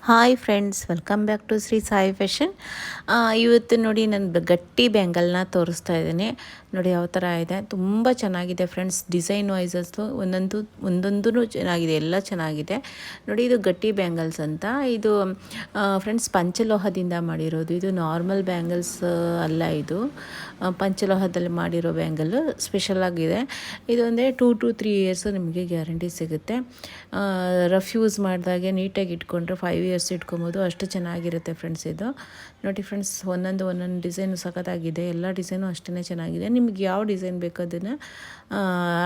Hi friends, welcome back to Shri Sai fashion. ಇವತ್ತು ನೋಡಿ ನಾನು ಗಟ್ಟಿ ಬ್ಯಾಂಗಲ್ನ ತೋರಿಸ್ತಾ ಇದ್ದೀನಿ. ನೋಡಿ ಯಾವ ಥರ ಇದೆ, ತುಂಬ ಚೆನ್ನಾಗಿದೆ ಫ್ರೆಂಡ್ಸ್. ಡಿಸೈನ್ ವೈಸಸ್ಸು ಒಂದೊಂದೂ ಚೆನ್ನಾಗಿದೆ, ಎಲ್ಲ ಚೆನ್ನಾಗಿದೆ. ನೋಡಿ ಇದು ಗಟ್ಟಿ ಬ್ಯಾಂಗಲ್ಸ್ ಅಂತ. ಇದು ಫ್ರೆಂಡ್ಸ್ ಪಂಚಲೋಹದಿಂದ ಮಾಡಿರೋದು. ಇದು ನಾರ್ಮಲ್ ಬ್ಯಾಂಗಲ್ಸ್ ಅಲ್ಲ, ಇದು ಪಂಚಲೋಹದಲ್ಲಿ ಮಾಡಿರೋ ಬ್ಯಾಂಗಲ್ ಸ್ಪೆಷಲ್ ಆಗಿದೆ. ಇದು ಅಂದರೆ 2 to 3 ಇಯರ್ಸು ನಿಮಗೆ ಗ್ಯಾರಂಟಿ ಸಿಗುತ್ತೆ. ರಫ್ ಯೂಸ್ ಮಾಡಿದಾಗೆ ನೀಟಾಗಿ ಇಟ್ಕೊಂಡ್ರೆ 5 ಇಯರ್ಸ್ ಇಟ್ಕೊಬೋದು, ಅಷ್ಟು ಚೆನ್ನಾಗಿರುತ್ತೆ ಫ್ರೆಂಡ್ಸ್. ಇದು ನೋಡಿ ಫ್ರೆಂಡ್ಸ್, ಒಂದೊಂದು ಡಿಸೈನು ಸಖತ್ತಾಗಿದೆ. ಎಲ್ಲ ಡಿಸೈನು ಅಷ್ಟೇ ಚೆನ್ನಾಗಿದೆ. ನಿಮ್ಗೆ ಯಾವ ಡಿಸೈನ್ ಬೇಕೋ ಅದನ್ನು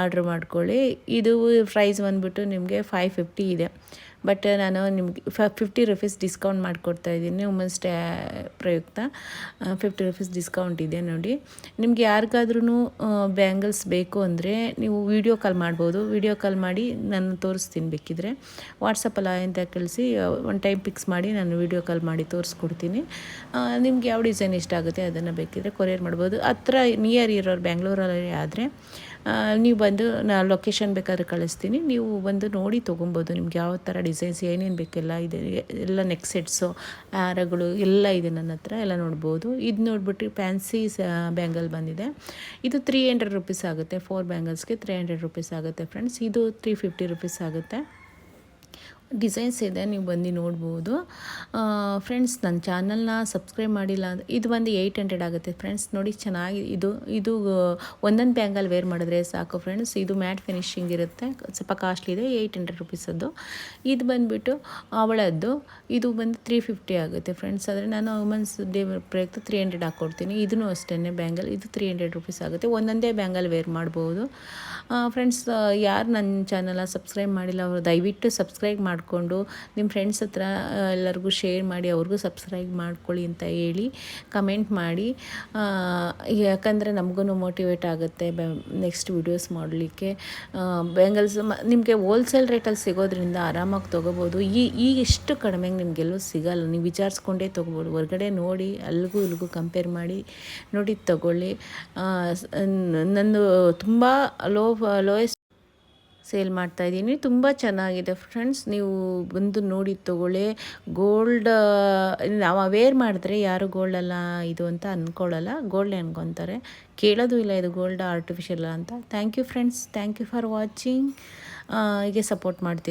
ಆರ್ಡ್ರ್ ಮಾಡ್ಕೊಳ್ಳಿ. ಇದು ಪ್ರೈಸ್ ಬಂದುಬಿಟ್ಟು ನಿಮಗೆ 550 ಇದೆ. ಬಟ್ ನಾನು ನಿಮಗೆ 50 ರುಪೀಸ್ ಡಿಸ್ಕೌಂಟ್ ಮಾಡಿಕೊಡ್ತಾ ಇದ್ದೀನಿ. ವುಮೆನ್ಸ್ ಡೇ ಪ್ರಯುಕ್ತ 50 ರುಪೀಸ್ ಡಿಸ್ಕೌಂಟ್ ಇದೆ. ನೋಡಿ, ನಿಮ್ಗೆ ಯಾರಿಗಾದ್ರೂ ಬ್ಯಾಂಗಲ್ಸ್ ಬೇಕು ಅಂದರೆ ನೀವು ವಿಡಿಯೋ ಕಾಲ್ ಮಾಡ್ಬೋದು. ವಿಡಿಯೋ ಕಾಲ್ ಮಾಡಿ ನಾನು ತೋರಿಸ್ತೀನಿ. ಬೇಕಿದ್ರೆ ವಾಟ್ಸಪ್ಪಲ್ಲಿ ಅಂತ ಕಳಿಸಿ ಒಂದು ಟೈಮ್ ಫಿಕ್ಸ್ ಮಾಡಿ ನಾನು ವಿಡಿಯೋ ಕಾಲ್ ಮಾಡಿ ತೋರಿಸ್ಕೊಡ್ತೀನಿ. ನಿಮ್ಗೆ ಯಾವ ಡಿಸೈನ್ ಇಷ್ಟ ಆಗುತ್ತೆ ಅದನ್ನು ಬೇಕಿದ್ರೆ ಕೊರಿಯರ್ ಮಾಡ್ಬೋದು. ಹತ್ರ ನಿಯರ್ ಇರೋರು ಬ್ಯಾಂಗ್ಳೂರಲ್ಲಿ ಆದರೆ ನೀವು ಬಂದು ಲೊಕೇಶನ್ ಬೇಕಾದ್ರೆ ಕಳಿಸ್ತೀನಿ, ನೀವು ಬಂದು ನೋಡಿ ತೊಗೊಬೋದು. ನಿಮ್ಗೆ ಯಾವ ಥರ ಡಿಸೈನ್ಸ್ ಏನೇನು ಬೇಕೆಲ್ಲ ಇದೆ. ಎಲ್ಲ ನೆಕ್ ಸೆಟ್ಸು, ಹಾರಗಳು ಎಲ್ಲ ಇದೆ ನನ್ನ ಹತ್ರ, ಎಲ್ಲ ನೋಡ್ಬೋದು. ಇದು ನೋಡ್ಬಿಟ್ಟು ಫ್ಯಾನ್ಸಿ ಬ್ಯಾಂಗಲ್ ಬಂದಿದೆ. ಇದು 300 ರುಪೀಸ್ ಆಗುತ್ತೆ. 4 ಬ್ಯಾಂಗಲ್ಸ್ಗೆ 300 ರುಪೀಸ್ ಆಗುತ್ತೆ ಫ್ರೆಂಡ್ಸ್. ಇದು 350 ರುಪೀಸ್ ಆಗುತ್ತೆ. ಡಿಸೈನ್ಸ್ ಇದೆ, ನೀವು ಬಂದು ನೋಡ್ಬೋದು ಫ್ರೆಂಡ್ಸ್. ನನ್ನ ಚಾನಲ್ನ ಸಬ್ಸ್ಕ್ರೈಬ್ ಮಾಡಿಲ್ಲ ಅಂದರೆ ಇದು ಬಂದು 800 ಆಗುತ್ತೆ ಫ್ರೆಂಡ್ಸ್. ನೋಡಿ ಚೆನ್ನಾಗಿ ಇದು ಒಂದೊಂದು ಬ್ಯಾಂಗಲ್ ವೇರ್ ಮಾಡಿದ್ರೆ ಸಾಕು ಫ್ರೆಂಡ್ಸ್. ಇದು ಮ್ಯಾಟ್ ಫಿನಿಶಿಂಗ್ ಇರುತ್ತೆ, ಸ್ವಲ್ಪ ಕಾಸ್ಟ್ಲಿ ಇದೆ, 800 ರುಪೀಸದ್ದು. ಇದು ಬಂದುಬಿಟ್ಟು ಅವಳದ್ದು, ಇದು ಬಂದು 350 ಆಗುತ್ತೆ ಫ್ರೆಂಡ್ಸ್. ಆದರೆ ನಾನು ವುಮೆನ್ಸ್ ಡೇ ಪ್ರಯುಕ್ತ 300 ಹಾಕ್ಕೊಡ್ತೀನಿ. ಇದೂ ಅಷ್ಟೇ ಬ್ಯಾಂಗಲ್, ಇದು 300 ರುಪೀಸ್ ಆಗುತ್ತೆ. ಒಂದೊಂದೇ ಬ್ಯಾಂಗಲ್ ವೇರ್ ಮಾಡ್ಬೋದು ಫ್ರೆಂಡ್ಸ್. ಯಾರು ನನ್ನ ಚಾನಲ್ನ ಸಬ್ಸ್ಕ್ರೈಬ್ ಮಾಡಿಲ್ಲ ಅವರು ದಯವಿಟ್ಟು ಸಬ್ಸ್ಕ್ರೈಬ್ ಮಾಡಿಕೊಂಡು ನಿಮ್ಮ ಫ್ರೆಂಡ್ಸ್ ಹತ್ರ ಎಲ್ಲರಿಗೂ ಶೇರ್ ಮಾಡಿ, ಅವ್ರಿಗೂ ಸಬ್ಸ್ಕ್ರೈಬ್ ಮಾಡ್ಕೊಳ್ಳಿ ಅಂತ ಹೇಳಿ ಕಮೆಂಟ್ ಮಾಡಿ. ಯಾಕಂದರೆ ನಮಗೂ ಮೋಟಿವೇಟ್ ಆಗುತ್ತೆ ನೆಕ್ಸ್ಟ್ ವೀಡಿಯೋಸ್ ಮಾಡಲಿಕ್ಕೆ. ಬ್ಯಾಂಗಲ್ಸ್ ನಿಮಗೆ ಹೋಲ್ಸೇಲ್ ರೇಟಲ್ಲಿ ಸಿಗೋದ್ರಿಂದ ಆರಾಮಾಗಿ ತೊಗೋಬೋದು. ಈಗ ಇಷ್ಟು ಕಡಿಮೆಗೆ ನಿಮಗೆಲ್ಲೂ ಸಿಗೋಲ್ಲ, ನೀವು ವಿಚಾರಿಸ್ಕೊಂಡೇ ತೊಗೋಬೋದು. ಹೊರಗಡೆ ನೋಡಿ ಅಲ್ಲಿಗೂ ಇಲ್ಲಿಗೂ ಕಂಪೇರ್ ಮಾಡಿ ನೋಡಿ ತೊಗೊಳ್ಳಿ. ನಂದು ತುಂಬ ಲೋಯೆಸ್ಟ್ ಸೇಲ್ ಮಾಡ್ತಾಯಿದ್ದೀನಿ. ತುಂಬ ಚೆನ್ನಾಗಿದೆ ಫ್ರೆಂಡ್ಸ್, ನೀವು ಬಂದು ನೋಡಿ ತೊಗೊಳ್ಳಿ. ಗೋಲ್ಡ್ ನಾವು ವೇರ್ ಮಾಡಿದ್ರೆ ಯಾರು ಗೋಲ್ಡಲ್ಲ ಇದು ಅಂತ ಅಂದ್ಕೊಳ್ಳಲ್ಲ, ಗೋಲ್ಡೇ ಅನ್ಕೊತಾರೆ. ಕೇಳೋದು ಇಲ್ಲ ಇದು ಗೋಲ್ಡ್ ಆರ್ಟಿಫಿಷಿಯಲ್ ಅಂತ. Thank you friends, thank you for watching. ಹೀಗೆ ಸಪೋರ್ಟ್ ಮಾಡ್ತೀರಿ.